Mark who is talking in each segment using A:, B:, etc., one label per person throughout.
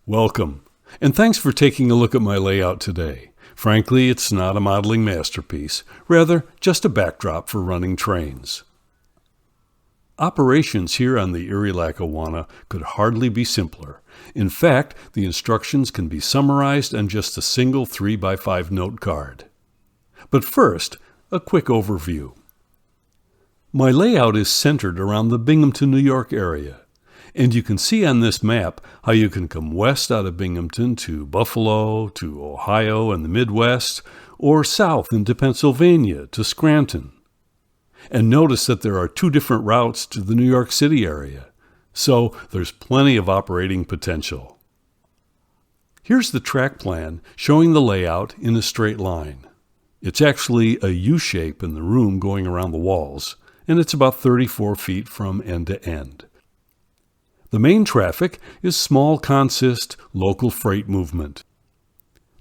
A: Welcome, and thanks for taking a look at my layout today. Frankly, it's not a modeling masterpiece, rather just a backdrop for running trains. Operations here on the Erie Lackawanna could hardly be simpler. In fact, the instructions can be summarized on just a single 3x5 note card. But first, a quick overview. My layout is centered around the Binghamton, New York area. And you can see on this map how you can come west out of Binghamton to Buffalo, to Ohio and the Midwest, or south into Pennsylvania to Scranton. And notice that there are two different routes to the New York City area, so there's plenty of operating potential. Here's the track plan showing the layout in a straight line. It's actually a U-shape in the room going around the walls, and it's about 34 feet from end to end. The main traffic is small consist local freight movement.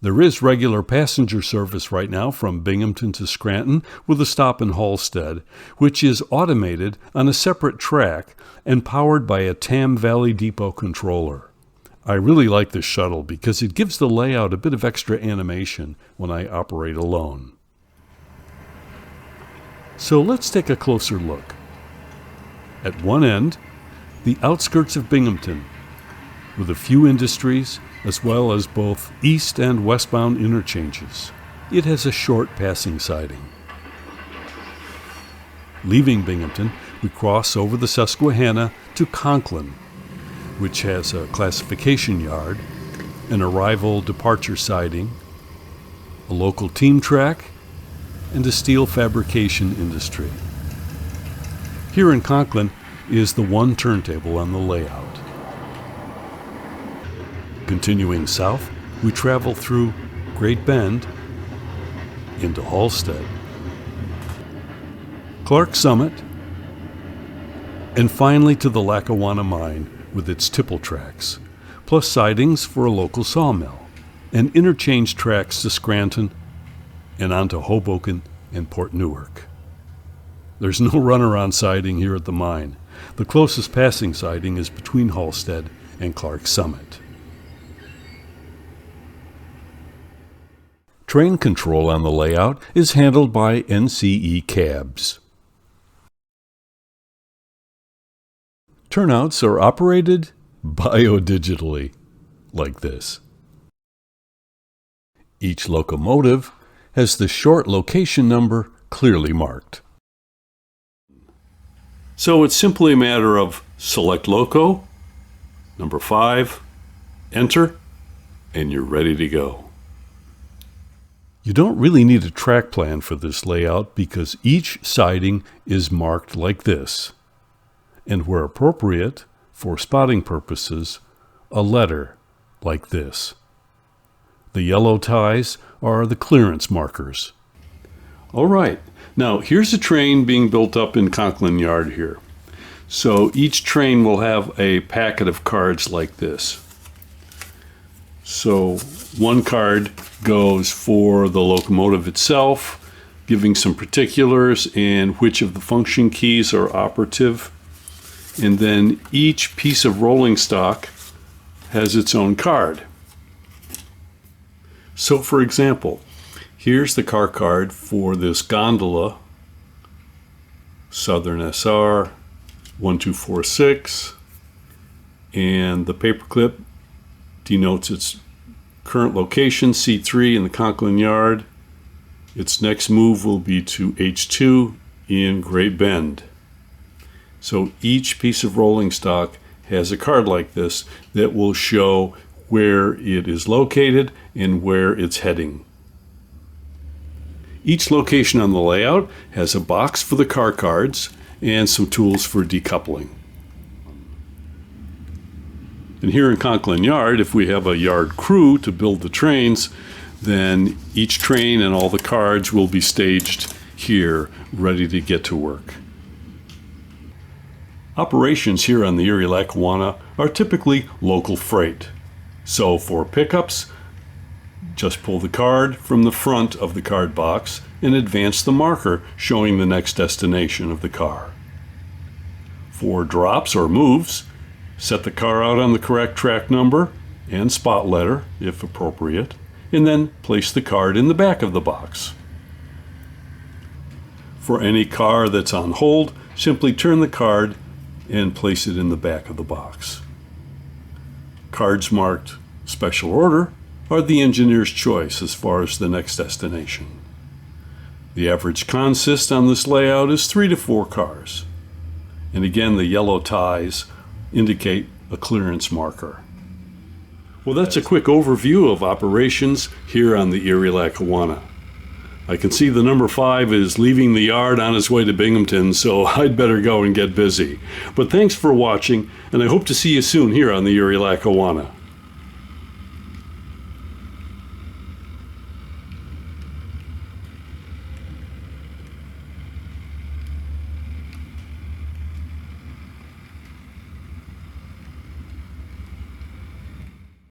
A: There is regular passenger service right now from Binghamton to Scranton with a stop in Halstead, which is automated on a separate track and powered by a Tam Valley Depot controller. I really like this shuttle because it gives the layout a bit of extra animation when I operate alone. So let's take a closer look. At one end, the outskirts of Binghamton, with a few industries as well as both east and westbound interchanges. It has a short passing siding. Leaving Binghamton, we cross over the Susquehanna to Conklin, which has a classification yard, an arrival departure siding, a local team track, and a steel fabrication industry. Here in Conklin is the one turntable on the layout. Continuing south, we travel through Great Bend into Halstead, Clark Summit, and finally to the Lackawanna Mine with its tipple tracks, plus sidings for a local sawmill, and interchange tracks to Scranton and onto Hoboken and Port Newark. There's no runaround siding here at the mine. The closest passing siding is between Halstead and Clark Summit. Train control on the layout is handled by NCE cabs. Turnouts are operated biodigitally, like this. Each locomotive has the short location number clearly marked. So it's simply a matter of select loco, number 5, enter, and you're ready to go. You don't really need a track plan for this layout because each siding is marked like this, and where appropriate, for spotting purposes, a letter like this. The yellow ties are the clearance markers. All right, now here's a train being built up in Conklin Yard here. So each train will have a packet of cards like this. So one card goes for the locomotive itself, giving some particulars and which of the function keys are operative. And then each piece of rolling stock has its own card. So for example, here's the car card for this gondola, Southern SR 1246, and the paperclip denotes its current location, C3 in the Conklin Yard. Its next move will be to H2 in Great Bend. So each piece of rolling stock has a card like this that will show where it is located and where it's heading. Each location on the layout has a box for the car cards and some tools for decoupling. And here in Conklin Yard, if we have a yard crew to build the trains, then each train and all the cards will be staged here, ready to get to work. Operations here on the Erie Lackawanna are typically local freight. So for pickups, just pull the card from the front of the card box and advance the marker showing the next destination of the car. For drops or moves, set the car out on the correct track number and spot letter, if appropriate, and then place the card in the back of the box. For any car that's on hold, simply turn the card and place it in the back of the box. Cards marked Special Order are the engineer's choice as far as the next destination. The average consist on this layout is 3 to 4 cars. And again, the yellow ties indicate a clearance marker. Well, that's a quick overview of operations here on the Erie Lackawanna. I can see the number 5 is leaving the yard on his way to Binghamton, so I'd better go and get busy. But thanks for watching, and I hope to see you soon here on the Erie Lackawanna.